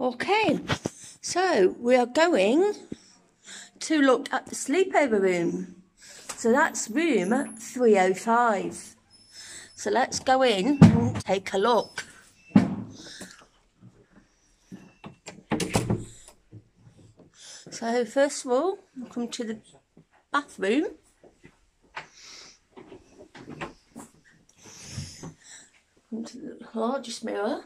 Okay, so we are going to look at the sleepover room. So that's room 305. So let's go in and take a look. So first of all, we'll come to the bathroom. Come to the largest mirror.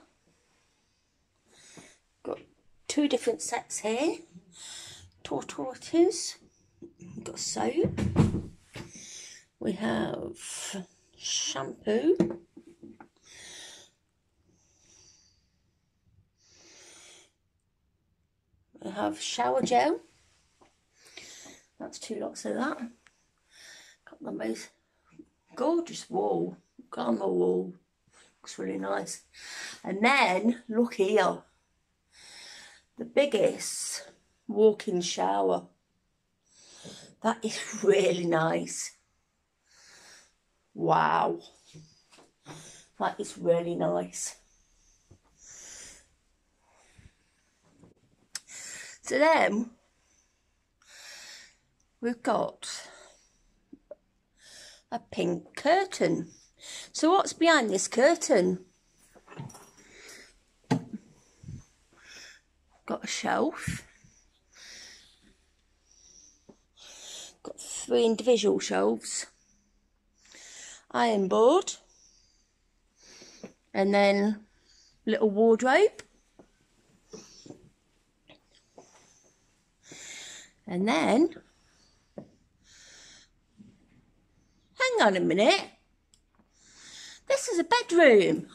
Got two different sets here. Toiletries. We've got soap. We have shampoo. We have shower gel. That's two lots of that. Got the most gorgeous wall. Glamour wall. Looks really nice. And then, look here. The biggest walk-in shower. That is really nice. Wow. That is really nice. So then, we've got a pink curtain. So what's behind this curtain? Got a shelf. Got 3 individual shelves. Iron board. And then little wardrobe. And then, hang on a minute. This is a bedroom.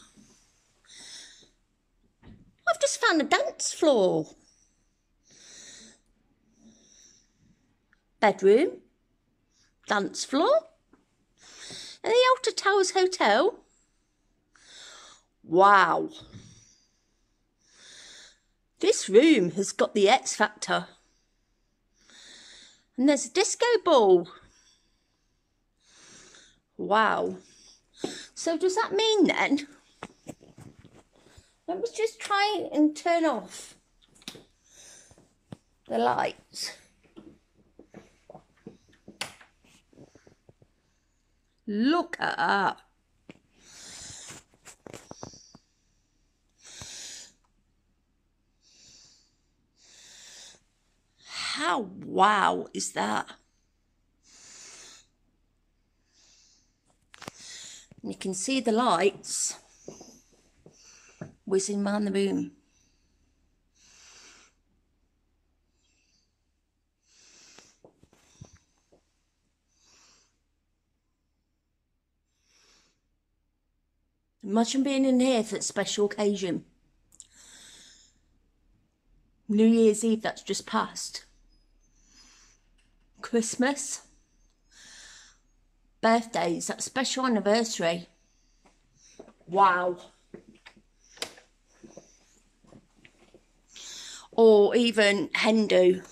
I've just found a dance floor. Bedroom, dance floor, and the Altontowershotel. Wow. This room has got the X factor. And there's a disco ball. Wow. So does that mean then, let me just try and turn off the lights. Look at that. How wow is that? And you can see the lights whizzing around the room. Imagine being in here for a special occasion. New Year's Eve that's just passed. Christmas. Birthdays, that special anniversary. Wow. Or even hen do.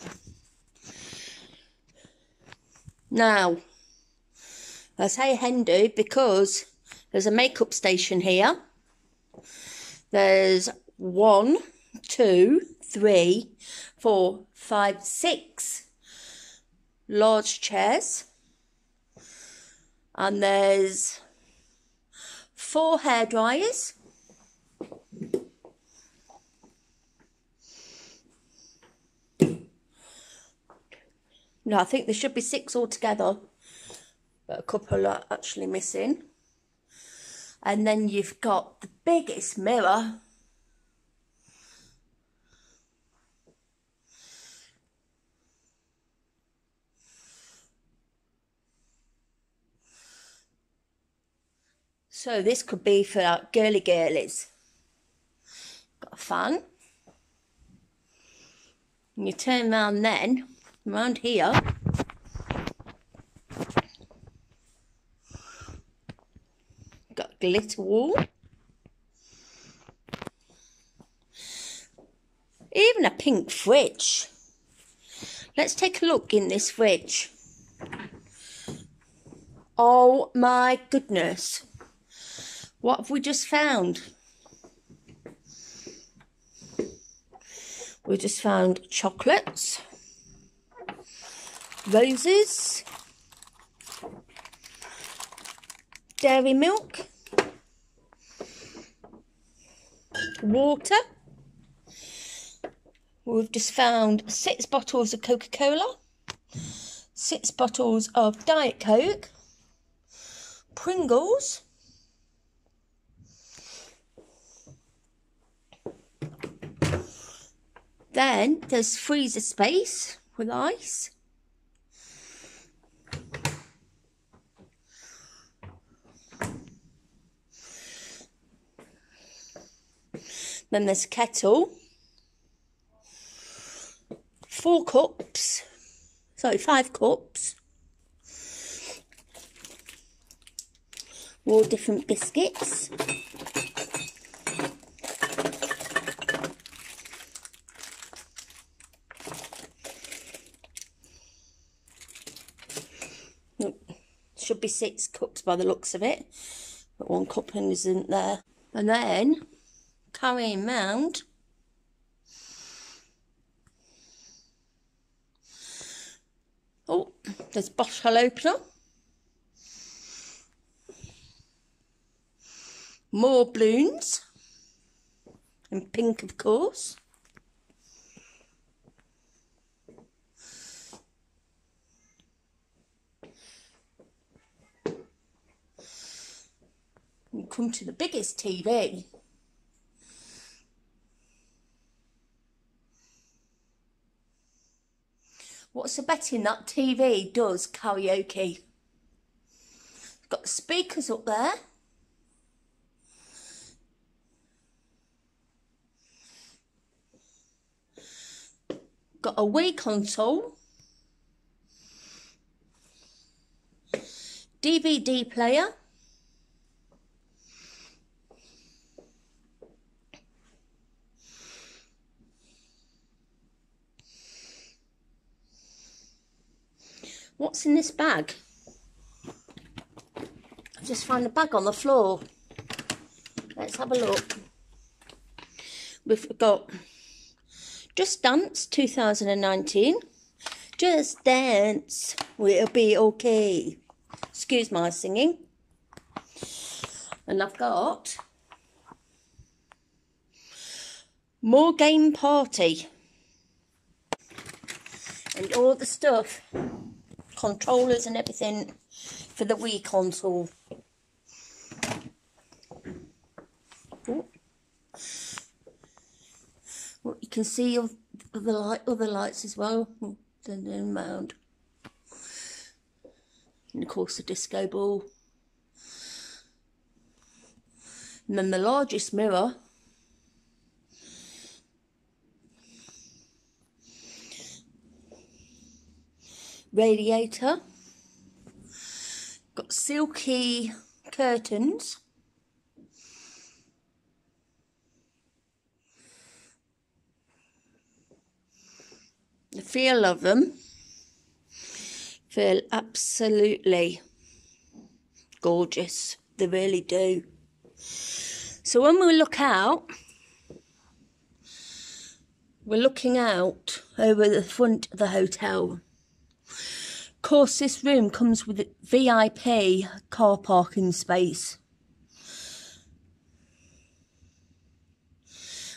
Now, I say hen do because there's a makeup station here. There's 1, 2, 3, 4, 5, 6 large chairs. And there's 4 hairdryers. No, I think there should be 6 altogether, but a couple are actually missing. And then you've got the biggest mirror. So this could be for like girly girlies. Got a fan. And you turn around then, around here. Got a glitter wall. Even a pink fridge. Let's take a look in this fridge. Oh my goodness. What have we just found? We just found chocolates, roses, dairy milk, water. We've just found 6 bottles of Coca-Cola, 6 bottles of Diet Coke, Pringles, then there's freezer space with ice, then there's Kettle, 5 cups, all different biscuits, should be 6 cups by the looks of it, but 1 cup isn't there. And then carrying round there's bottle opener, more balloons, in pink of course, we come to the biggest TV. What's the betting that TV does karaoke? Got the speakers up there. Got a Wii console. DVD player. What's in this bag? I've just found a bag on the floor. Let's have a look. We've got Just Dance 2019. Just dance, we'll be okay. Excuse my singing. And I've got more Game Party. And all the stuff, controllers and everything for the Wii console. Oh. Well, you can see other lights as well. Then round. And of course the disco ball. And then the largest mirror. Radiator, got silky curtains, the feel of them feel absolutely gorgeous, they really do. So when we look out, we're looking out over the front of the hotel. Of course, this room comes with a VIP car parking space,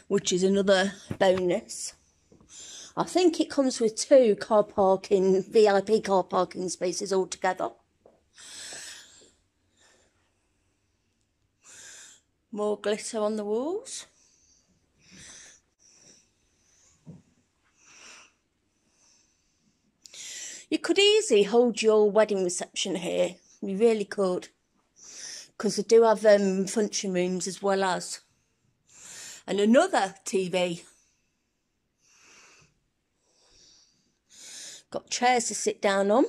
which is another bonus. I think it comes with 2 VIP car parking spaces altogether. More glitter on the walls. You could easily hold your wedding reception here. You really could. Because they do have function rooms as well as. And another TV. Got chairs to sit down on.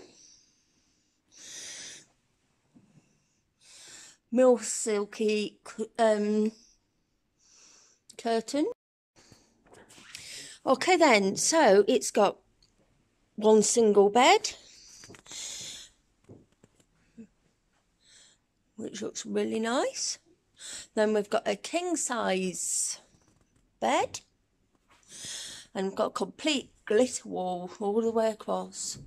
More silky curtain. Okay then, so it's got 1 single bed, which looks really nice. Then we've got a king size bed, And got a complete glitter wall all the way across.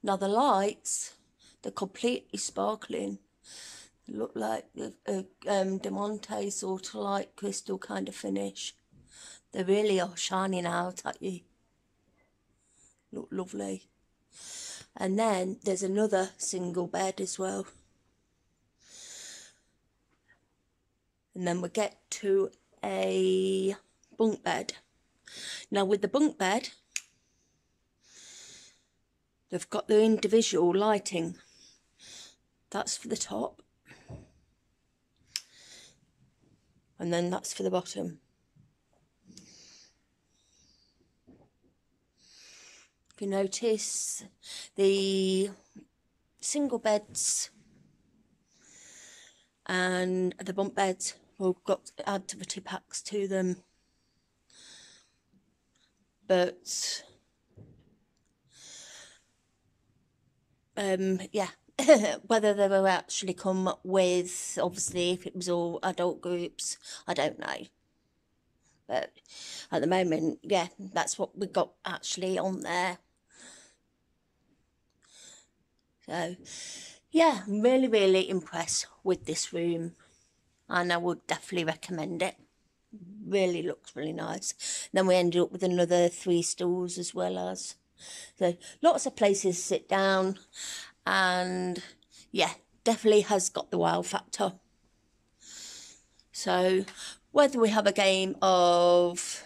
Now the lights, they're completely sparkling. They look like a Diamante sort of like crystal kind of finish. They really are shining out at you. Look lovely. And then there's another single bed as well. And then we get to a bunk bed. Now with the bunk bed, they've got their individual lighting. That's for the top. And then that's for the bottom. If you notice, the single beds and the bunk beds have got activity packs to them. But yeah, whether they will actually come with, obviously if it was all adult groups, I don't know. But at the moment, yeah, that's what we got actually on there. So yeah, I'm really, really impressed with this room, and I would definitely recommend it. Really looks really nice. Then we ended up with another 3 stools as well as. So lots of places to sit down, and yeah, definitely has got the wow factor. So whether we have a game of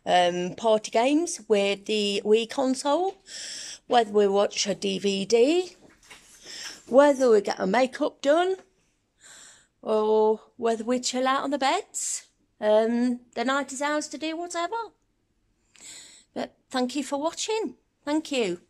party games with the Wii console, whether we watch a DVD, whether we get our makeup done, or whether we chill out on the beds, the night is ours to do whatever. But thank you for watching. Thank you.